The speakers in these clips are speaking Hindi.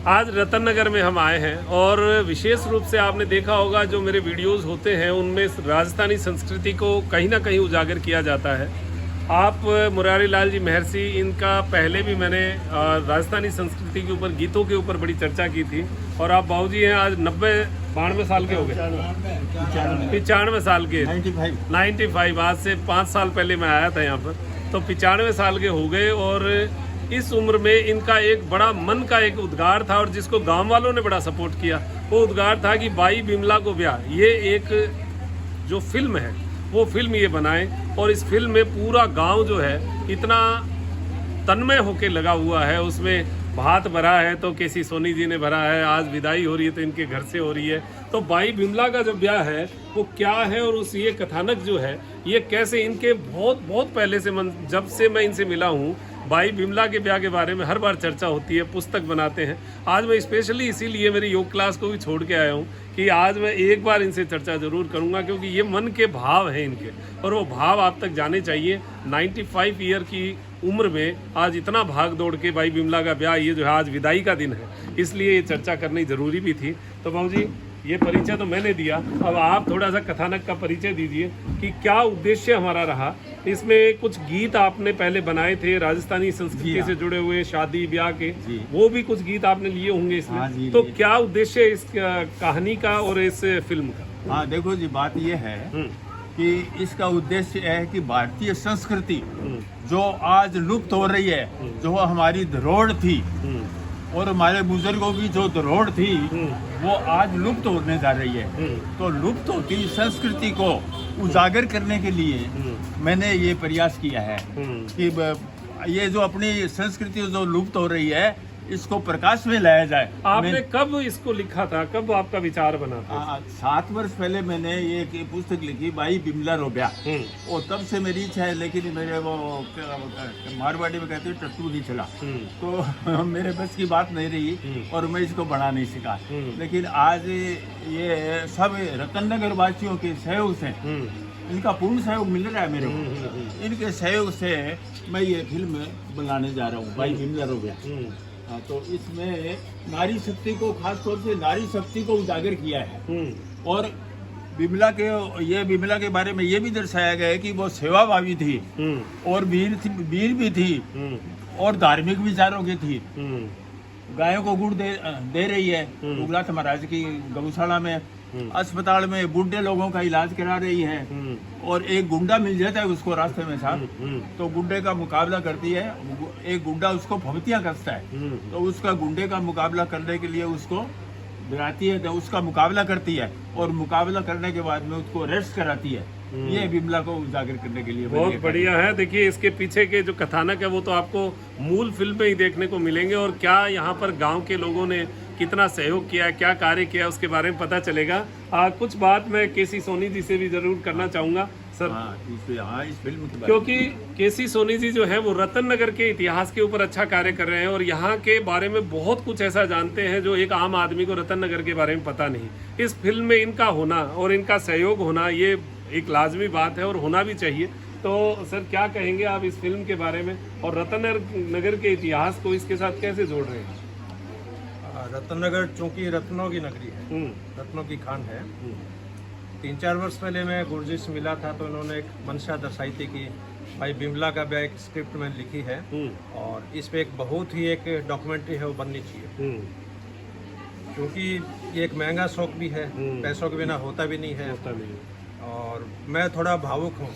आज रतन नगर में हम आए हैं और विशेष रूप से आपने देखा होगा जो मेरे वीडियोस होते हैं उनमें राजस्थानी संस्कृति को कहीं ना कहीं उजागर किया जाता है। आप मुरारी लाल जी महर्षि, इनका पहले भी मैंने राजस्थानी संस्कृति के ऊपर, गीतों के ऊपर बड़ी चर्चा की थी। और आप बाबूजी हैं, आज 92 साल के हो गए, 95 साल के, 95, आज से 5 साल पहले मैं आया था यहाँ पर, तो 95 साल के हो गए। और इस उम्र में इनका एक बड़ा मन का एक उद्गार था और जिसको गांव वालों ने बड़ा सपोर्ट किया। वो उद्गार था कि बाई बिमला को ब्याह, ये एक जो फिल्म है वो फिल्म ये बनाएं। और इस फिल्म में पूरा गांव जो है इतना तन्मय होके लगा हुआ है, उसमें भात भरा है तो केसी सोनी जी ने भरा है, आज विदाई हो रही है तो इनके घर से हो रही है। तो बाई बिमला का जो ब्याह है वो क्या है और उस ये कथानक जो है ये कैसे इनके बहुत बहुत पहले से जब से मैं इनसे मिला हूँ, बाई बिमला के ब्याह के बारे में हर बार चर्चा होती है, पुस्तक बनाते हैं। आज मैं स्पेशली इसीलिए मेरी योग क्लास को भी छोड़ के आया हूँ कि आज मैं एक बार इनसे चर्चा जरूर करूँगा, क्योंकि ये मन के भाव हैं इनके और वो भाव आप तक जाने चाहिए। 95 ईयर की उम्र में आज इतना भाग दौड़ के बाई बिमला का ब्याह, ये जो है आज विदाई का दिन है, इसलिए ये चर्चा करनी जरूरी भी थी। तो बाबू जी, ये परिचय तो मैंने दिया, अब आप थोड़ा सा कथानक का परिचय दीजिए कि क्या उद्देश्य हमारा रहा। इसमें कुछ गीत आपने पहले बनाए थे राजस्थानी संस्कृति से जुड़े हुए, शादी ब्याह के, वो भी कुछ गीत आपने लिए होंगे इसमें। तो क्या उद्देश्य इस कहानी का और इस फिल्म का? हाँ देखो जी, बात ये है कि इसका उद्देश्य है कि भारतीय संस्कृति जो आज लुप्त हो रही है, जो हमारी धरोहर थी और हमारे बुजुर्गों की जो धरोहर थी वो आज लुप्त होने जा रही है। तो लुप्त होती संस्कृति को उजागर करने के लिए मैंने ये प्रयास किया है कि ये जो अपनी संस्कृति जो लुप्त हो रही है इसको प्रकाश में लाया जाए। आपने कब इसको लिखा था, कब आपका विचार बना था? 7 वर्ष पहले मैंने ये पुस्तक लिखी, बाई बिमला रो ब्याह। और तब से मेरी इच्छा है, लेकिन मेरे वो मारवाड़ी में कहते हैं टट्टू नहीं चला, तो मेरे बस की बात नहीं रही और मैं इसको बना नहीं सका। लेकिन आज ये सब रतन नगर वासियों के सहयोग से, इनका पूर्ण सहयोग मिल रहा है मेरे को, इनके सहयोग से मैं ये फिल्म बनाने जा रहा हूँ, बाई बिमला रो ब्याह। तो इसमें नारी शक्ति को, खास तौर से नारी शक्ति को उजागर किया है। और बिमला के बारे में ये भी दर्शाया गया है कि वो सेवाभावी थी और वीर भी थी और धार्मिक विचारों की थी। गायों को गुड़ दे रही है उगलाथ महाराज की गौशाला में, अस्पताल में बूढ़े लोगों का इलाज करा रही है। और एक गुंडा मिल जाता है उसको रास्ते में साथ, तो गुंडे का मुकाबला करती है। एक गुंडा उसको फबतियां कसता है, तो उसका गुंडे का मुकाबला करने के लिए उसको डराती है, तो उसका मुकाबला करती है और मुकाबला करने के बाद में उसको रेस्ट कराती है। ये बिमला को उजागर करने के लिए बहुत बढ़िया है। देखिए, इसके पीछे के जो कथानक है वो तो आपको मूल फिल्म में ही देखने को मिलेंगे, और क्या यहाँ पर गांव के लोगों ने कितना सहयोग किया है, क्या कार्य किया, उसके बारे में पता चलेगा। कुछ बात मैं केसी सोनी जी से भी जरूर करना चाहूँगा सर। इस फिल्म के क्योंकि केसी सोनी जी जो है वो रतन नगर के इतिहास के ऊपर अच्छा कार्य कर रहे हैं और यहाँ के बारे में बहुत कुछ ऐसा जानते हैं जो एक आम आदमी को रतन नगर के बारे में पता नहीं। इस फिल्म में इनका होना और इनका सहयोग होना ये एक लाजमी बात है और होना भी चाहिए। तो सर, क्या कहेंगे आप इस फिल्म के बारे में और रतन नगर के इतिहास को इसके साथ कैसे जोड़ रहे हैं? रतन नगर चूँकि रत्नों की नगरी है, रत्नों की खान है। 3-4 वर्ष पहले मैं गुरुजी से मिला था तो उन्होंने एक मंशा दर्शाई थी कि भाई बिमला का ब्याह एक स्क्रिप्ट में लिखी है और इस पे एक बहुत ही एक डॉक्यूमेंट्री है वो बननी चाहिए, क्योंकि ये एक महंगा शौक भी है, पैसों के बिना होता भी नहीं है। और मैं थोड़ा भावुक हूँ,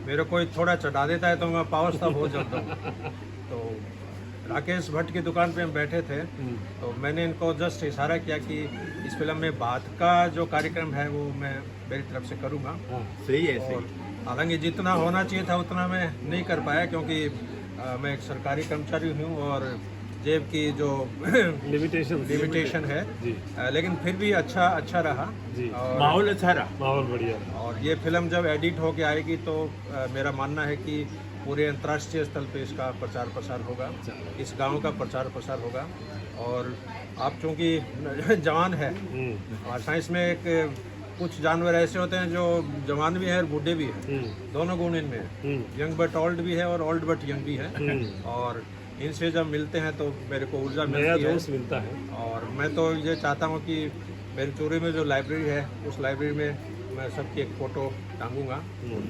मेरे को थोड़ा चढ़ा देता है तो मैं पावर स्टॉप हो जाता हूँ। तो राकेश भट्ट की दुकान पे हम बैठे थे तो मैंने इनको जस्ट इशारा किया कि इस फिल्म में बात का जो कार्यक्रम है वो मैं मेरी तरफ से करूँगा। सही है, और हालांकि जितना होना चाहिए था उतना मैं नहीं कर पाया, क्योंकि मैं एक सरकारी कर्मचारी हूँ और जेब की जो लिमिटेशन है, लेकिन फिर भी अच्छा रहा, माहौल अच्छा रहा, माहौल बढ़िया। और ये फिल्म जब एडिट होके आएगी तो मेरा मानना है कि पूरे अंतर्राष्ट्रीय स्तर पे इसका प्रचार प्रसार होगा, इस गांव का प्रचार प्रसार होगा। और आप चूँकि जवान है और साइंस में एक कुछ जानवर ऐसे होते हैं जो जवान भी है और बूढ़े भी हैं, दोनों गुण इनमें है। यंग बट ओल्ड भी है और ओल्ड बट यंग भी है। और इनसे जब मिलते हैं तो मेरे को ऊर्जा नया मिलती है। जोश मिलता है। और मैं तो ये चाहता हूँ कि मेरे चोरी में जो लाइब्रेरी है उस लाइब्रेरी में मैं सबकी एक फ़ोटो टांगूंगा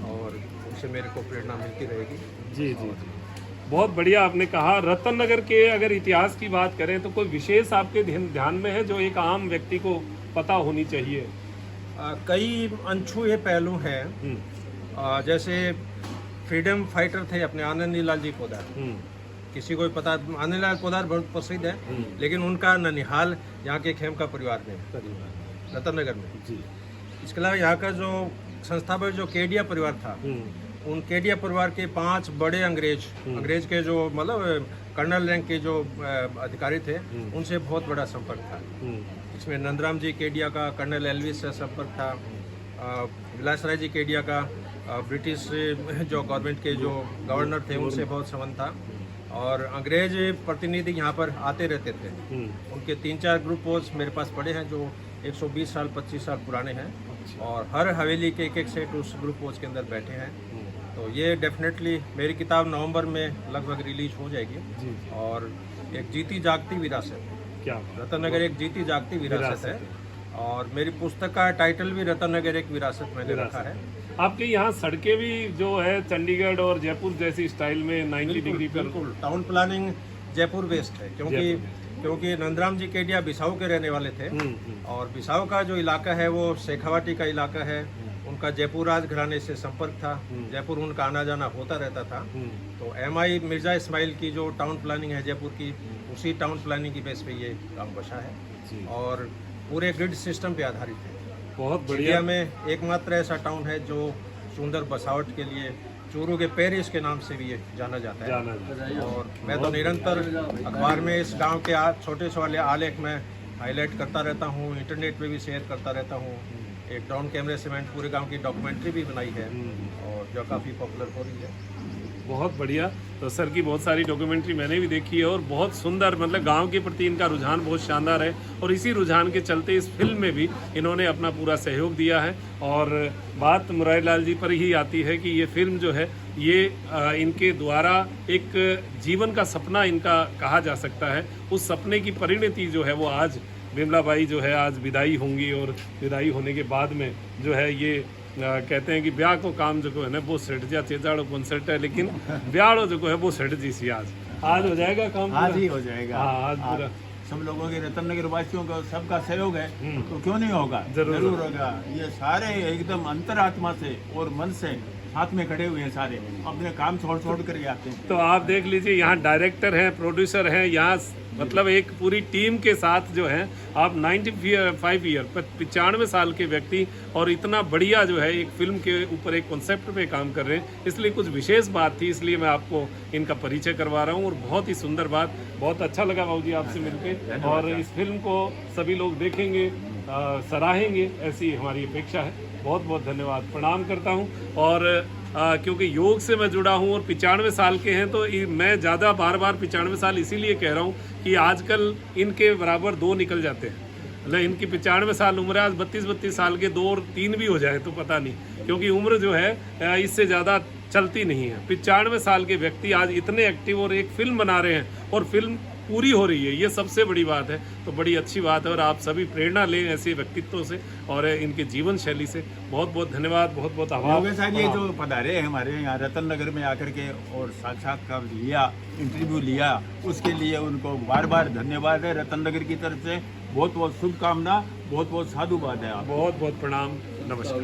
और उनसे मेरे को प्रेरणा मिलती रहेगी। जी जी जी, बहुत बढ़िया आपने कहा। रतन नगर के अगर इतिहास की बात करें तो कोई विशेष आपके ध्यान में है जो एक आम व्यक्ति को पता होनी चाहिए? कई अनछुए पहलू हैं, जैसे फ्रीडम फाइटर थे अपने आनंदी लाल जी पोदार। किसी को भी पता, आनंदी लाल पोदार बहुत प्रसिद्ध है, लेकिन उनका ननिहाल यहाँ के खेमका परिवार में, रतन नगर में। जी। इसके अलावा यहाँ का जो संस्थापक जो केडिया परिवार था, उन केडिया परिवार के 5 बड़े अंग्रेज के जो मतलब कर्नल रैंक के जो अधिकारी थे, उनसे बहुत बड़ा संपर्क था। इसमें नंदराम जी केडिया का कर्नल एलविस से संपर्क था, विलासराय जी केडिया का ब्रिटिश जो गवर्नमेंट के जो गवर्नर थे उनसे बहुत संबंध था, और अंग्रेज प्रतिनिधि यहाँ पर आते रहते थे। उनके 3-4 ग्रुप पोस्ट मेरे पास पड़े हैं जो 120 साल 25 साल पुराने हैं, और हर हवेली के एक सेट उस ग्रुप पोस्ट के अंदर बैठे हैं। तो ये डेफिनेटली मेरी किताब नवंबर में लगभग रिलीज हो जाएगी। और एक जीती जागती विरासत, क्या रतन नगर एक जीती जागती विरासत है, और मेरी पुस्तक का टाइटल भी रतन नगर एक विरासत मैंने रखा है। आपके यहाँ सड़कें भी जो है चंडीगढ़ और जयपुर जैसी स्टाइल में 90 डिग्री पर? बिल्कुल, टाउन प्लानिंग जयपुर बेस्ड है, क्योंकि नंदराम जी केडिया बिसाऊ के रहने वाले थे, और बिसाऊ का जो इलाका है वो शेखावाटी का इलाका है। उनका जयपुर राज घराने से संपर्क था, जयपुर उनका आना जाना होता रहता था। तो MI मिर्जा इस्माइल की जो टाउन प्लानिंग है जयपुर की, उसी टाउन प्लानिंग की बेस पे ये काम बसा है, और पूरे ग्रिड सिस्टम पे आधारित है। बहुत बढ़िया। इंडिया में एकमात्र ऐसा टाउन है जो सुंदर बसावट के लिए चूरू के पेरिस के नाम से भी ये जाना जाता है। और मैं तो निरंतर अखबार में इस गांव के छोटे से वाले आलेख में हाईलाइट करता रहता हूँ, इंटरनेट पे भी शेयर करता रहता हूँ। एक ड्रोन कैमरे से मैंने पूरे गांव की डॉक्यूमेंट्री भी बनाई है, और जो काफ़ी पॉपुलर हो रही है। बहुत बढ़िया। तो सर की बहुत सारी डॉक्यूमेंट्री मैंने भी देखी है, और बहुत सुंदर, मतलब गांव के प्रति इनका रुझान बहुत शानदार है, और इसी रुझान के चलते इस फिल्म में भी इन्होंने अपना पूरा सहयोग दिया है। और बात मुरारी लाल जी पर ही आती है कि ये फिल्म जो है ये इनके द्वारा एक जीवन का सपना इनका कहा जा सकता है। उस सपने की परिणति जो है वो आज बिमला बाई जो है आज विदाई होंगी, और विदाई होने के बाद में जो है ये कहते हैं कि ब्याह को काम जो है ना वो सेठ जा चेजाड़ो कॉन्सर्ट है, लेकिन ब्याह जो है वो सेठ जी सी आज हो जाएगा काम। आज ही हो जाएगा। आज पूरा सब लोगों के रतन नगर वासियों का सबका सहयोग है, तो क्यों नहीं होगा? जरूर होगा। ये सारे एकदम अंतरात्मा से और मन से हाथ में खड़े हुए हैं, सारे अपने काम छोड़ कर ही आते हैं। तो आप देख लीजिए, यहाँ डायरेक्टर हैं, प्रोड्यूसर हैं, यहाँ मतलब एक पूरी टीम के साथ जो है आप 95 ईयर 95 साल के व्यक्ति और इतना बढ़िया जो है एक फिल्म के ऊपर एक कॉन्सेप्ट पे काम कर रहे हैं। इसलिए कुछ विशेष बात थी, इसलिए मैं आपको इनका परिचय करवा रहा हूँ। और बहुत ही सुंदर बात, बहुत अच्छा लगा बाबूजी आपसे मिलके, और इस फिल्म को सभी लोग देखेंगे, सराहेंगे, ऐसी हमारी अपेक्षा है। बहुत बहुत धन्यवाद, प्रणाम करता हूँ। और क्योंकि योग से मैं जुड़ा हूँ और 95 साल के हैं, तो मैं ज़्यादा बार 95 साल इसीलिए कह रहा हूँ कि आजकल इनके बराबर 2 निकल जाते हैं। मतलब इनकी 95 साल उम्र है, आज 32 साल के 2 और 3 भी हो जाए तो पता नहीं, क्योंकि उम्र जो है इससे ज़्यादा चलती नहीं है। 95 साल के व्यक्ति आज इतने एक्टिव और एक फिल्म बना रहे हैं, और फिल्म पूरी हो रही है, ये सबसे बड़ी बात है। तो बड़ी अच्छी बात है, और आप सभी प्रेरणा लें ऐसे व्यक्तित्वों से और इनके जीवन शैली से। बहुत बहुत धन्यवाद, बहुत बहुत आभार। साहब ये जो पधारे हमारे यहाँ रतन नगर में आकर के और साक्षात्कार लिया, इंटरव्यू लिया, उसके लिए उनको बार बार धन्यवाद है रतन नगर की तरफ से। बहुत बहुत शुभकामना, बहुत बहुत साधुवाद है। बहुत बहुत प्रणाम, नमस्कार।